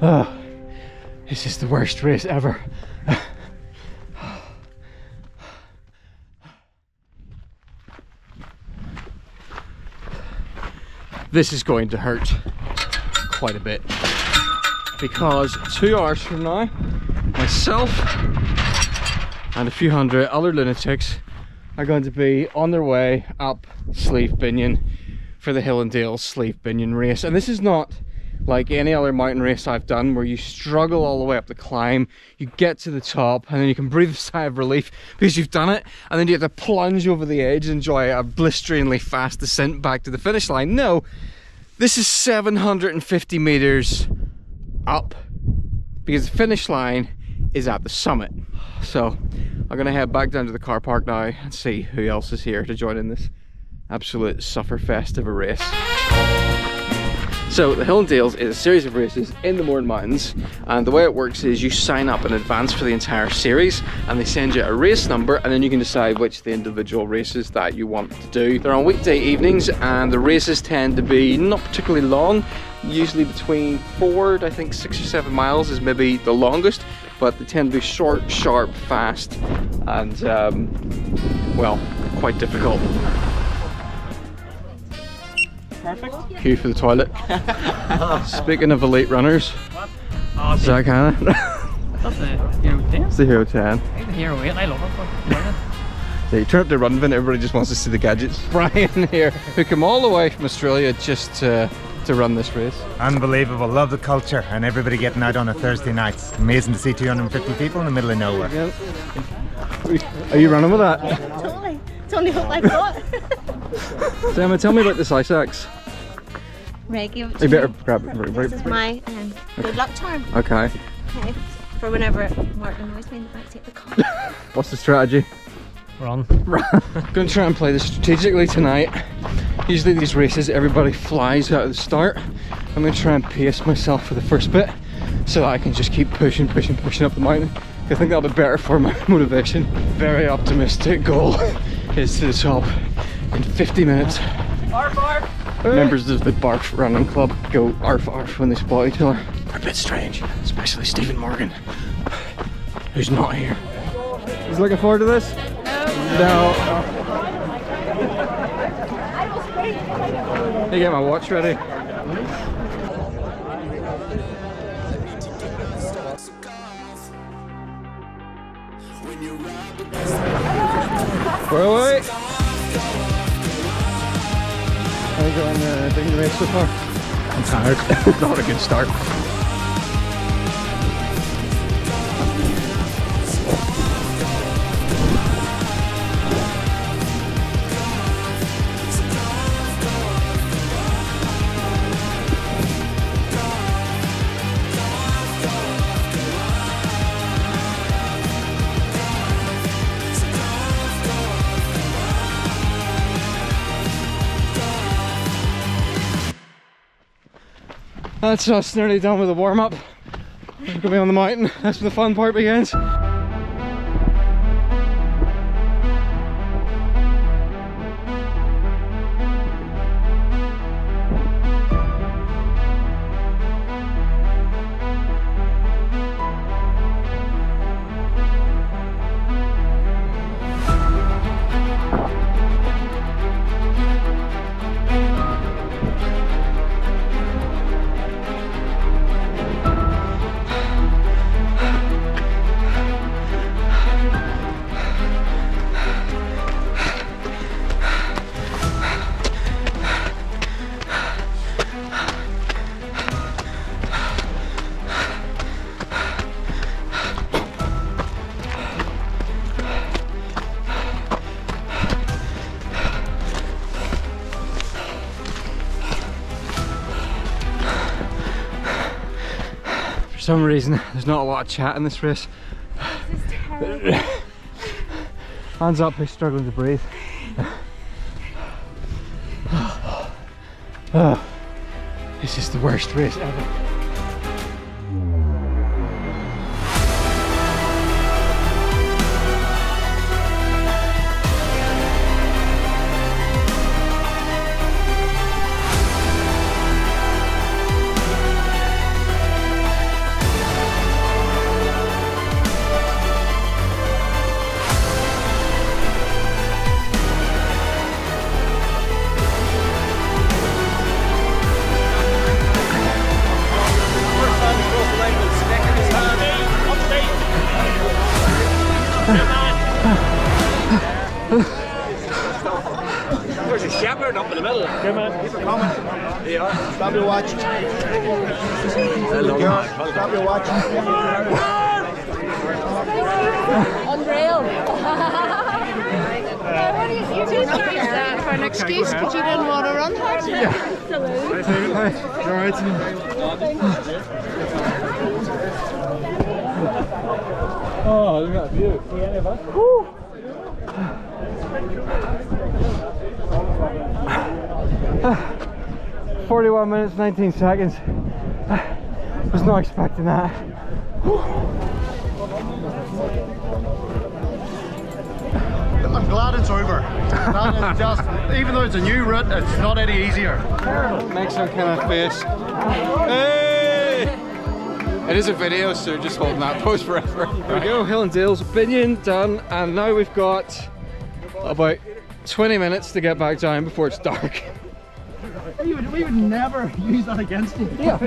Oh, this is the worst race ever. This is going to hurt quite a bit, because 2 hours from now, myself and a few hundred other lunatics are going to be on their way up Slieve Binnian for the Hill and Dale Slieve Binnian race. And this is not like any other mountain race I've done where you struggle all the way up the climb, you get to the top and then you can breathe a sigh of relief because you've done it, and then you have to plunge over the edge and enjoy a blisteringly fast descent back to the finish line. No, this is 750 meters up because the finish line is at the summit. So I'm gonna head back down to the car park now and see who else is here to join in this absolute sufferfest of a race. So the Hill and Dales is a series of races in the Mourne Mountains, and the way it works is you sign up in advance for the entire series and they send you a race number, and then you can decide which of the individual races that you want to do. They're on weekday evenings and the races tend to be not particularly long, usually between 4 to I think 6 or 7 miles is maybe the longest, but they tend to be short, sharp, fast, and well, quite difficult. Perfect. Queue for the toilet. Speaking of elite runners, is that kind of? That's the Hero10. It's the Hero10. The Hero8, I love it. So you turn up the run van, everybody just wants to see the gadgets. Brian here, who came all the way from Australia just to run this race. Unbelievable, love the culture and everybody getting out on a Thursday night. It's amazing to see 250 people in the middle of nowhere. Are you running with that? Totally. It's only what I've got. Emma, tell me about this ice axe. Right, give it to You better me. grab it. This is my good luck charm. Okay. Okay. For whenever Martin annoys me, I take the car. What's the strategy? Run. I'm going to try and play this strategically tonight. Usually these races, everybody flies out of the start. I'm going to try and pace myself for the first bit so that I can just keep pushing up the mountain. I think that'll be better for my motivation. Very optimistic goal is to the top in 50 minutes. Arf, arf. Members of the Barf running club go arf arf when they spot each other. They're a bit strange, especially Stephen Morgan, who's not here. He's looking forward to this? No. Let me get my watch ready. Where are we? How are you going the race so far? I'm tired. Not a good start. That's us nearly done with the warm-up. We're going to be on the mountain. That's when the fun part begins. For some reason, there's not a lot of chat in this race. This is terrible. Hands up, who's struggling to breathe. This is the worst race ever. There's a shepherd up in the middle. Good man. Keep it coming. Yeah. Stop your watch. Stop your watch. Unreal. You just used that for an excuse because you didn't want to run hard. Oh, look at that view. 41 minutes, 19 seconds. Was not expecting that. I'm glad it's over. That is just, even though it's a new route, it's not any easier. Make some kind of face. Hey! It is a video, so just holding that pose forever. There we go, Hill and Dale's Binnian done, and now we've got about 20 minutes to get back down before it's dark. We would never use that against you. Yeah.